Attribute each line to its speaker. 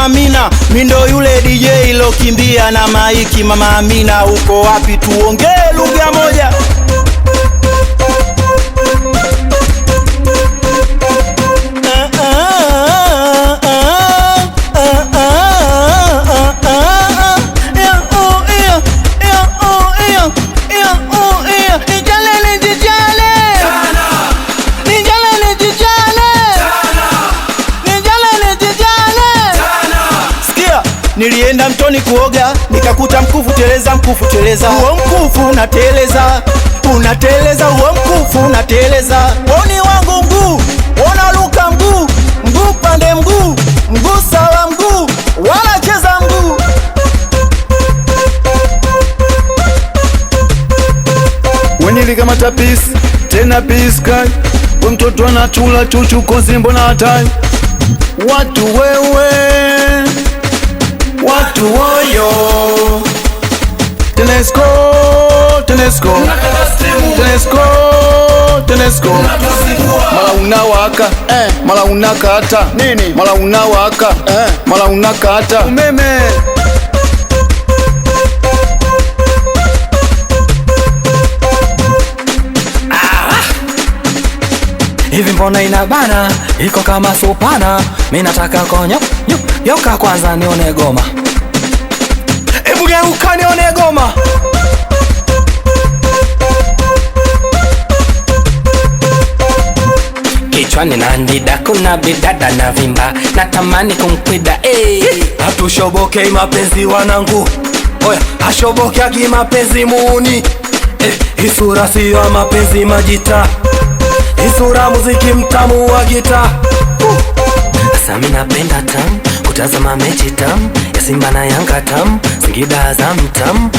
Speaker 1: Amina, mindo yule DJ lokimbia na maiki. Mama Amina uko wapi? Tuongee lugha moja. Nilienda mtoni kuoga, nikakuta mkufu teleza, mkufu teleza. Uo mkufu unateleza, unateleza, uo mkufu unateleza. Oni wangu mguu, unaluka mguu, mguu pande mguu, mguu sawa mguu, wala cheza mguu.
Speaker 2: Wenili kama tapisi, tena piskai. We mtoto anachula chuchu kozi mbona hatai. Watu wewe, watu woyo. Tenesco, Tenesco, Tenesco, Tenesco. Mala unawaka, mala unakata. Nini? Mala unawaka, mala unakata. Umeme.
Speaker 3: Hivi mbona inabana, iko kama supana. Mimi nataka konyo, yoka kwanza nione goma. Ebu geuka nione goma. Kichwani nandida kuna bidada na vimba, natamani kumkwida Hatushoboke mapenzi wanangu, oya hashoboke agi mapenzi muuni. Hisura siyo mapenzi majita, hisura muziki mtamu wa gita. Asa mina penda tamu, kutazama mechi tamu ya Simba na Yanga tamu, Singida Azam tamu.